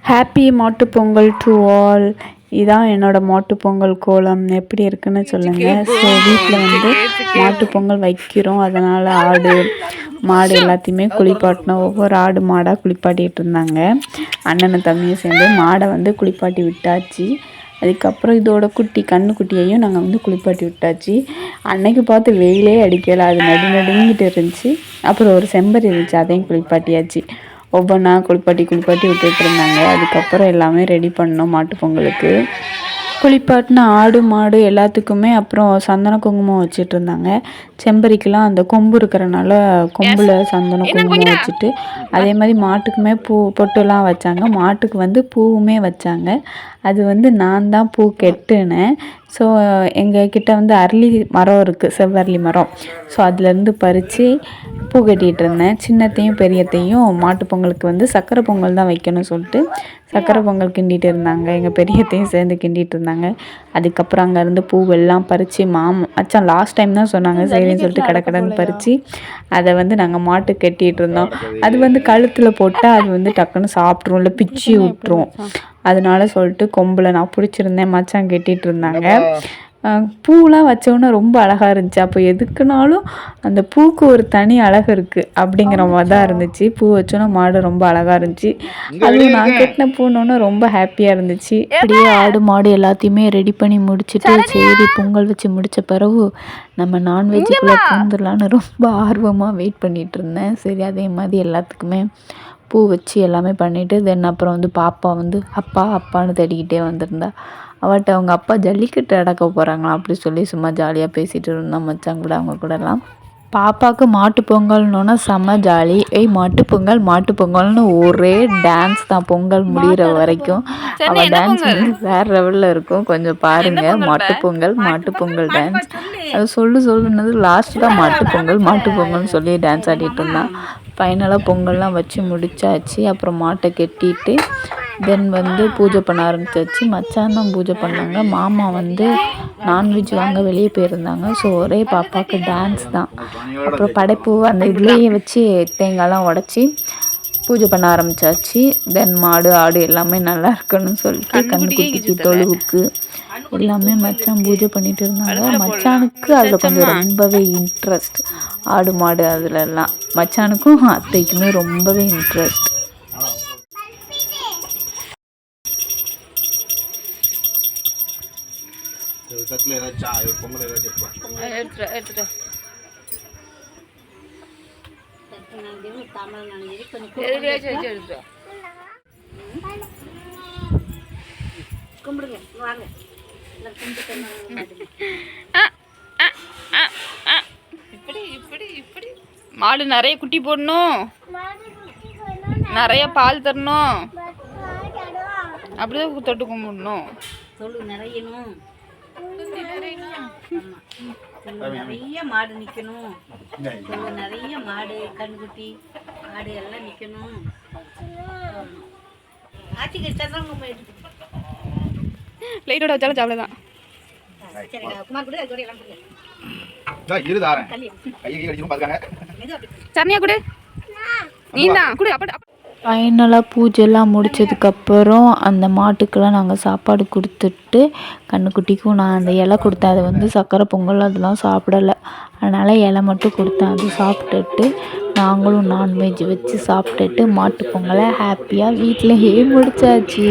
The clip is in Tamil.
Happy Mattu Pongal to all. இதான் என்னோடய மாட்டுப் பொங்கல் கோலம். எப்படி இருக்குன்னு சொல்லுங்கள். ஸோ வீட்டில் வந்து மாட்டுப் பொங்கல் வைக்கிறோம். அதனால் ஆடு மாடு எல்லாத்தையுமே குளிப்பாட்டினோம். ஒவ்வொரு ஆடு மாடாக குளிப்பாட்டிகிட்டு இருந்தாங்க. அண்ணனும் தம்பியும் சேர்ந்து மாடை வந்து குளிப்பாட்டி விட்டாச்சு. அதுக்கப்புறம் இதோட கண்ணுக்குட்டியையும் நாங்கள் வந்து குளிப்பாட்டி விட்டாச்சு. அன்னைக்கு பார்த்து வெயிலே அடிக்கலை, அது நடுங்கிட்டு இருந்துச்சு. அப்புறம் ஒரு செம்பரி இருந்துச்சு, அதையும் குளிப்பாட்டியாச்சு. ஒவ்வொன்றா குளிப்பாட்டி விட்டுட்டு இருந்தாங்க. அதுக்கப்புறம் எல்லாமே ரெடி பண்ணோம் மாட்டுப் பொங்கலுக்கு. குளிப்பாட்டின ஆடு மாடு எல்லாத்துக்குமே அப்புறம் சந்தன குங்குமம் வச்சுட்டு இருந்தாங்க. செம்பரிக்கெலாம் அந்த கொம்பு இருக்கிறனால கொம்பில் சந்தன குங்குமம் வச்சுட்டு, அதே மாதிரி மாட்டுக்குமே பொட்டுலாம் வச்சாங்க. மாட்டுக்கு வந்து பூவுமே வச்சாங்க. அது வந்து நான் தான் பூ கெட்டுனேன். ஸோ எங்கள் கிட்ட வந்து அரளி மரம் இருக்குது, செவ்வரளி மரம். ஸோ அதுலேருந்து பறித்து பூ கட்டிகிட்டு இருந்தேன். சின்னத்தையும் பெரியத்தையும் மாட்டுப் பொங்கலுக்கு வந்து சக்கரை பொங்கல் தான் வைக்கணும்னு சொல்லிட்டு சக்கரை பொங்கல் கிண்டிகிட்டு இருந்தாங்க. எங்கள் பெரியத்தையும் சேர்ந்து கிண்டிகிட்டு இருந்தாங்க. அதுக்கப்புறம் அங்கேருந்து பூவெல்லாம் பறித்து மச்சான் லாஸ்ட் டைம் தான் சொன்னாங்க சரின்னு சொல்லிட்டு கடன்னு பறித்து அதை வந்து நாங்கள் மாட்டுக்கு கட்டிகிட்டு இருந்தோம். அது வந்து கழுத்தில் போட்டால் அது வந்து டக்குன்னு சாப்பிட்ரும், இல்லை பிச்சு விட்டுரும். அதனால சொல்லிட்டு கொம்பில் நான் பிடிச்சிருந்தேன், மச்சான் கட்டிகிட்டு இருந்தாங்க. பூலாம் வச்சோன்னே ரொம்ப அழகாக இருந்துச்சு. அப்போ எதுக்குனாலும் அந்த பூக்கு ஒரு தனி அழகு இருக்குது அப்படிங்கிற மாதிரி தான் இருந்துச்சு. பூ வச்சோன்னா மாடு ரொம்ப அழகாக இருந்துச்சு. அதுவும் நான் கட்டின பூனோன்னு ரொம்ப ஹாப்பியாக இருந்துச்சு. அப்படியே ஆடு மாடு எல்லாத்தையுமே ரெடி பண்ணி முடிச்சுட்டு சரி பொங்கல் வச்சு முடித்த பிறகு நம்ம நான்வெஜ்ஜுக்குள்ளே பூந்துடலான்னு ரொம்ப ஆர்வமாக வெயிட் பண்ணிகிட்டு இருந்தேன். சரி அதே மாதிரி எல்லாத்துக்குமே பூ வச்சு எல்லாமே பண்ணிவிட்டு தென் அப்புறம் வந்து பாப்பா வந்து அப்பான்னு தேடிக்கிட்டே வந்திருந்தா. அவட்ட அவங்க அப்பா ஜல்லிக்கட்டு அடக்க போகிறாங்களாம் அப்படி சொல்லி சும்மா ஜாலியாக பேசிகிட்டு இருந்தோம் மச்சான் கூட அவங்க கூடலாம். பாப்பாவுக்கு மாட்டு பொங்கல்னோன்னா செம்ம ஜாலி. மாட்டு பொங்கல்னு ஒரே டான்ஸ் தான் பொங்கல் முடிகிற வரைக்கும். அவள் டான்ஸ் வந்து வேறு லெவலில் இருக்கும். கொஞ்சம் பாருங்கள். மாட்டு பொங்கல் டான்ஸ். அது சொல்லுனது லாஸ்ட்டு தான் மாட்டு பொங்கல்னு சொல்லி டான்ஸ் ஆடிட்டு இருந்தான். ஃபைனலாக பொங்கல்லாம் வச்சு முடிச்சாச்சு. அப்புறம் மாட்டை கட்டிட்டு தென் வந்து பூஜை பண்ண ஆரம்பிச்சாச்சு. மச்சான் தான் பூஜை பண்ணாங்க. மாமா வந்து நான்வெஜ் வாங்க வெளியே போயிருந்தாங்க. ஸோ ஒரே பாப்பாவுக்கு டான்ஸ் தான். அப்புறம் படைப்பு அந்த இதுலேயே வச்சு தேங்காய்லாம் உடச்சி பூஜை பண்ண ஆரம்பித்தாச்சு. தென் மாடு ஆடு எல்லாமே நல்லா இருக்கணும்னு சொல்லிட்டு கண்ணுக்குட்டிக்கு தொழுவுக்கு எல்லாமே மச்சான் பூஜை பண்ணிட்டு இருந்தாங்க. மச்சானுக்கு அதில் கொஞ்சம் ரொம்பவே இன்ட்ரெஸ்ட். ஆடு மாடு அதிலெல்லாம் மச்சானுக்கும் அத்தைக்குமே ரொம்பவே இன்ட்ரெஸ்ட். மாடு நிறைய குட்டி போடணும், நிறைய பால் தரணும், அப்படிதான் தொட்டு கும்பிடணும். நிறையணும், நிறைய மாடு நிற்கணும், நிறைய மாடு கண்ணுக்குட்டி ஆடு எல்லாம் நிற்கணும். லைட்டோட வச்சாலும் சாப்பிடலாம். சரணியா கொடு, நீ தான் கொடு. ஃபைனலாக பூஜைலாம் முடித்ததுக்கப்புறம் அந்த மாட்டுக்கெல்லாம் நாங்கள் சாப்பாடு கொடுத்துட்டு கண்ணுக்குட்டிக்கும் நான் அந்த இலை கொடுத்தேன். அது வந்து சக்கரை பொங்கல் அதெல்லாம் சாப்பிடலை, அதனால் இலை மட்டும் கொடுத்தேன். அது சாப்பிட்டுட்டு நாங்களும் நான்வெஜ் வச்சு சாப்பிட்டுட்டு மாட்டு பொங்கலை ஹாப்பியாக வீட்டிலையே முடிச்சாச்சு.